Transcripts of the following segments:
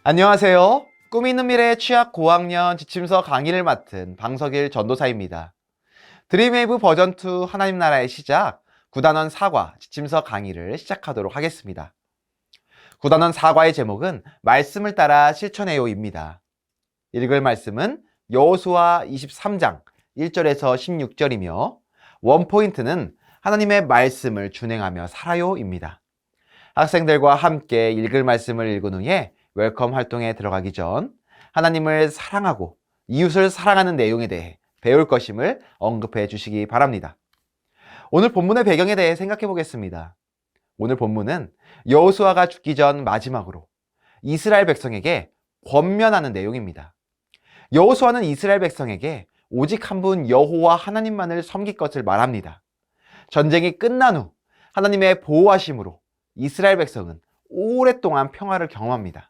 안녕하세요. 꿈 있는 미래 취약 고학년 지침서 강의를 맡은 방석일 전도사입니다. 드림웨이브 버전2 하나님 나라의 시작 9단원 사과 지침서 강의를 시작하도록 하겠습니다. 9단원 사과의 제목은 말씀을 따라 실천해요입니다. 읽을 말씀은 여호수아 23장 1절에서 16절이며 원포인트는 하나님의 말씀을 준행하며 살아요입니다. 학생들과 함께 읽을 말씀을 읽은 후에 웰컴 활동에 들어가기 전 하나님을 사랑하고 이웃을 사랑하는 내용에 대해 배울 것임을 언급해 주시기 바랍니다. 오늘 본문의 배경에 대해 생각해 보겠습니다. 오늘 본문은 여호수아가 죽기 전 마지막으로 이스라엘 백성에게 권면하는 내용입니다. 여호수아는 이스라엘 백성에게 오직 한 분 여호와 하나님만을 섬길 것을 말합니다. 전쟁이 끝난 후 하나님의 보호하심으로 이스라엘 백성은 오랫동안 평화를 경험합니다.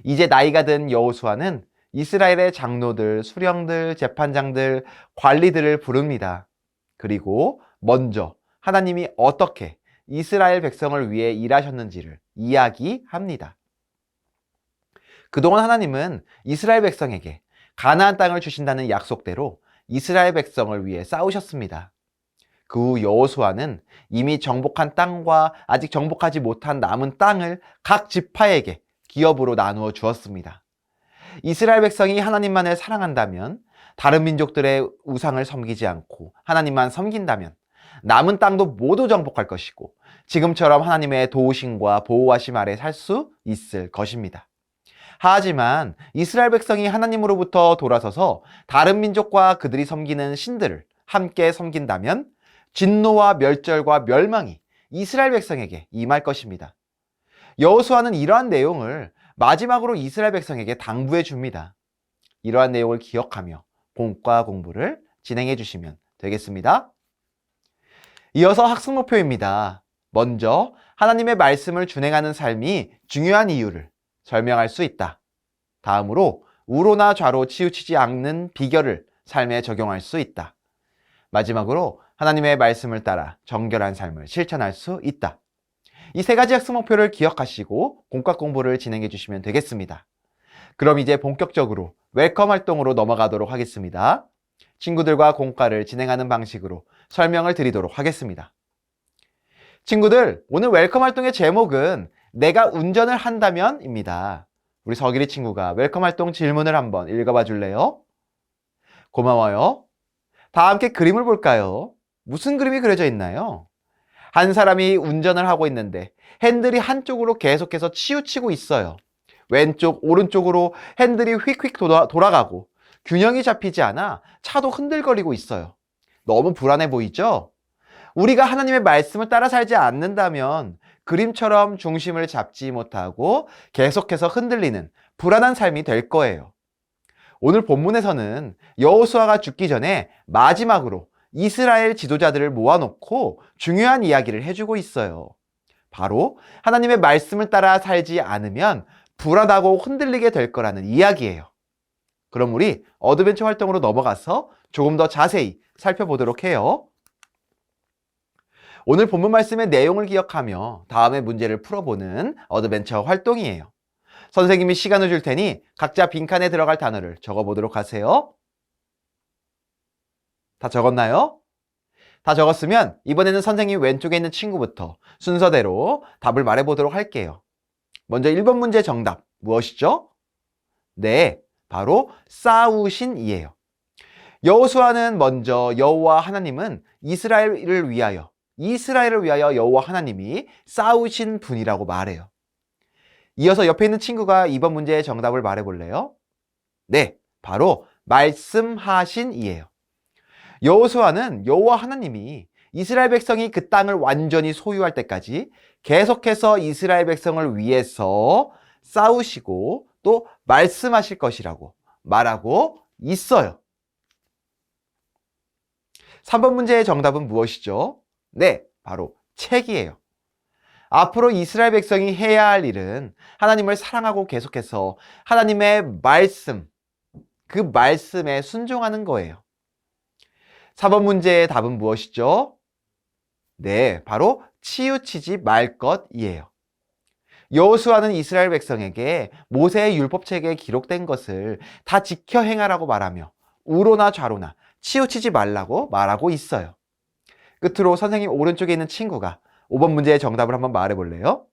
이제 나이가 든 여호수아는 이스라엘의 장로들, 수령들, 재판장들, 관리들을 부릅니다. 그리고 먼저 하나님이 어떻게 이스라엘 백성을 위해 일하셨는지를 이야기합니다. 그동안 하나님은 이스라엘 백성에게 가나안 땅을 주신다는 약속대로 이스라엘 백성을 위해 싸우셨습니다. 그 후 여호수아는 이미 정복한 땅과 아직 정복하지 못한 남은 땅을 각 지파에게 기업으로 나누어 주었습니다. 이스라엘 백성이 하나님만을 사랑한다면, 다른 민족들의 우상을 섬기지 않고 하나님만 섬긴다면 남은 땅도 모두 정복할 것이고 지금처럼 하나님의 도우심과 보호하심 아래 살 수 있을 것입니다. 하지만 이스라엘 백성이 하나님으로부터 돌아서서 다른 민족과 그들이 섬기는 신들을 함께 섬긴다면 진노와 멸절과 멸망이 이스라엘 백성에게 임할 것입니다. 여호수아는 이러한 내용을 마지막으로 이스라엘 백성에게 당부해 줍니다. 이러한 내용을 기억하며 공과 공부를 진행해 주시면 되겠습니다. 이어서 학습 목표입니다. 먼저 하나님의 말씀을 준행하는 삶이 중요한 이유를 설명할 수 있다. 다음으로 우로나 좌로 치우치지 않는 비결을 삶에 적용할 수 있다. 마지막으로 하나님의 말씀을 따라 정결한 삶을 실천할 수 있다. 이 세 가지 학습 목표를 기억하시고 공과 공부를 진행해 주시면 되겠습니다. 그럼 이제 본격적으로 웰컴 활동으로 넘어가도록 하겠습니다. 친구들과 공과를 진행하는 방식으로 설명을 드리도록 하겠습니다. 친구들, 오늘 웰컴 활동의 제목은 내가 운전을 한다면 입니다. 우리 서기리 친구가 웰컴 활동 질문을 한번 읽어봐 줄래요? 고마워요. 다 함께 그림을 볼까요? 무슨 그림이 그려져 있나요? 한 사람이 운전을 하고 있는데 핸들이 한쪽으로 계속해서 치우치고 있어요. 왼쪽, 오른쪽으로 핸들이 휙휙 돌아가고 균형이 잡히지 않아 차도 흔들거리고 있어요. 너무 불안해 보이죠? 우리가 하나님의 말씀을 따라 살지 않는다면 그림처럼 중심을 잡지 못하고 계속해서 흔들리는 불안한 삶이 될 거예요. 오늘 본문에서는 여호수아가 죽기 전에 마지막으로 이스라엘 지도자들을 모아놓고 중요한 이야기를 해주고 있어요. 바로 하나님의 말씀을 따라 살지 않으면 불안하고 흔들리게 될 거라는 이야기예요. 그럼 우리 어드벤처 활동으로 넘어가서 조금 더 자세히 살펴보도록 해요. 오늘 본문 말씀의 내용을 기억하며 다음의 문제를 풀어보는 어드벤처 활동이에요. 선생님이 시간을 줄 테니 각자 빈칸에 들어갈 단어를 적어보도록 하세요. 다 적었나요? 다 적었으면 이번에는 선생님 왼쪽에 있는 친구부터 순서대로 답을 말해보도록 할게요. 먼저 1번 문제 정답 무엇이죠? 네, 바로 싸우신이에요. 여호수아는 먼저 여호와 하나님은 이스라엘을 위하여 여호와 하나님이 싸우신 분이라고 말해요. 이어서 옆에 있는 친구가 2번 문제의 정답을 말해볼래요? 네, 바로 말씀하신이에요. 여호수아는 여호와 하나님이 이스라엘 백성이 그 땅을 완전히 소유할 때까지 계속해서 이스라엘 백성을 위해서 싸우시고 또 말씀하실 것이라고 말하고 있어요. 3번 문제의 정답은 무엇이죠? 네, 바로 책이에요. 앞으로 이스라엘 백성이 해야 할 일은 하나님을 사랑하고 계속해서 하나님의 말씀, 그 말씀에 순종하는 거예요. 4번 문제의 답은 무엇이죠? 네, 바로 치우치지 말 것이에요. 여호수아는 이스라엘 백성에게 모세의 율법책에 기록된 것을 다 지켜 행하라고 말하며 우로나 좌로나 치우치지 말라고 말하고 있어요. 끝으로 선생님 오른쪽에 있는 친구가 5번 문제의 정답을 한번 말해 볼래요?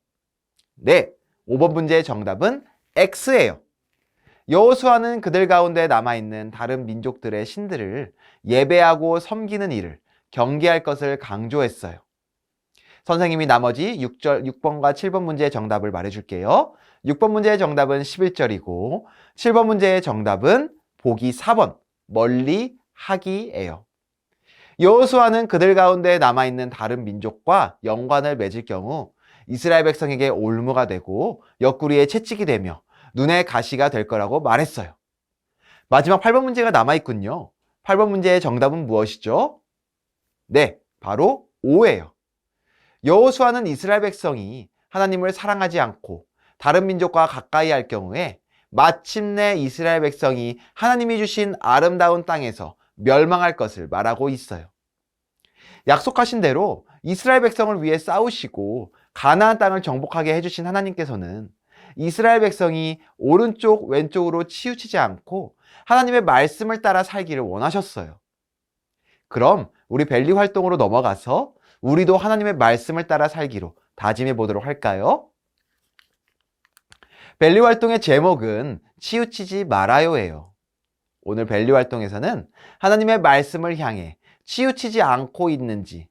네, 5번 문제의 정답은 X예요. 여호수아는 그들 가운데 남아있는 다른 민족들의 신들을 예배하고 섬기는 일을 경계할 것을 강조했어요. 선생님이 나머지 6번과 7번 문제의 정답을 말해줄게요. 6번 문제의 정답은 11절이고 7번 문제의 정답은 보기 4번 멀리 하기예요. 여호수아는 그들 가운데 남아있는 다른 민족과 연관을 맺을 경우 이스라엘 백성에게 올무가 되고 옆구리에 채찍이 되며 눈에 가시가 될 거라고 말했어요. 마지막 8번 문제가 남아있군요. 8번 문제의 정답은 무엇이죠? 네, 바로 O예요. 여호수아는 이스라엘 백성이 하나님을 사랑하지 않고 다른 민족과 가까이 할 경우에 마침내 이스라엘 백성이 하나님이 주신 아름다운 땅에서 멸망할 것을 말하고 있어요. 약속하신 대로 이스라엘 백성을 위해 싸우시고 가나안 땅을 정복하게 해주신 하나님께서는 이스라엘 백성이 오른쪽 왼쪽으로 치우치지 않고 하나님의 말씀을 따라 살기를 원하셨어요. 그럼 우리 벨리 활동으로 넘어가서 우리도 하나님의 말씀을 따라 살기로 다짐해 보도록 할까요? 벨리 활동의 제목은 치우치지 말아요예요. 오늘 벨리 활동에서는 하나님의 말씀을 향해 치우치지 않고 있는지,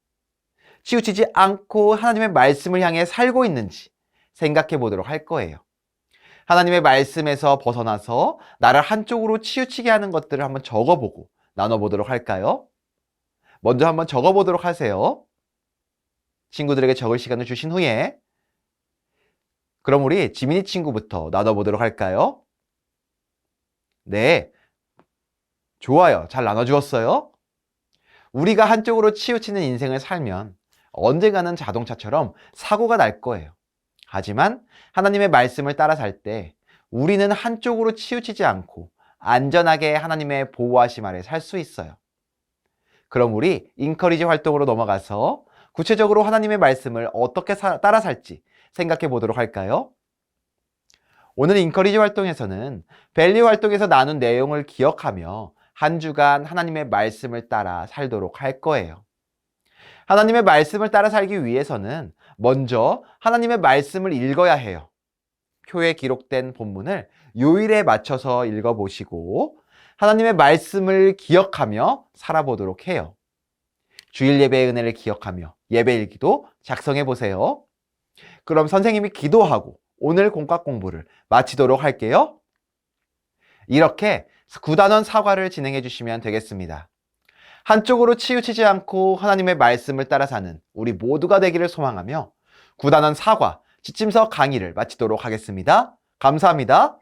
치우치지 않고 하나님의 말씀을 향해 살고 있는지 생각해 보도록 할 거예요. 하나님의 말씀에서 벗어나서 나를 한쪽으로 치우치게 하는 것들을 한번 적어보고 나눠보도록 할까요? 먼저 한번 적어보도록 하세요. 친구들에게 적을 시간을 주신 후에 그럼 우리 지민이 친구부터 나눠보도록 할까요? 네, 좋아요. 잘 나눠주었어요. 우리가 한쪽으로 치우치는 인생을 살면 언젠가는 자동차처럼 사고가 날 거예요. 하지만 하나님의 말씀을 따라 살 때 우리는 한쪽으로 치우치지 않고 안전하게 하나님의 보호하심 아래 살 수 있어요. 그럼 우리 인커리지 활동으로 넘어가서 구체적으로 하나님의 말씀을 어떻게 따라 살지 생각해 보도록 할까요? 오늘 인커리지 활동에서는 벨리 활동에서 나눈 내용을 기억하며 한 주간 하나님의 말씀을 따라 살도록 할 거예요. 하나님의 말씀을 따라 살기 위해서는 먼저 하나님의 말씀을 읽어야 해요. 표에 기록된 본문을 요일에 맞춰서 읽어보시고 하나님의 말씀을 기억하며 살아보도록 해요. 주일 예배의 은혜를 기억하며 예배일기도 작성해 보세요. 그럼 선생님이 기도하고 오늘 공과 공부를 마치도록 할게요. 이렇게 9단원 사과를 진행해 주시면 되겠습니다. 한쪽으로 치우치지 않고 하나님의 말씀을 따라 사는 우리 모두가 되기를 소망하며 9단원 사과 지침서 강의를 마치도록 하겠습니다. 감사합니다.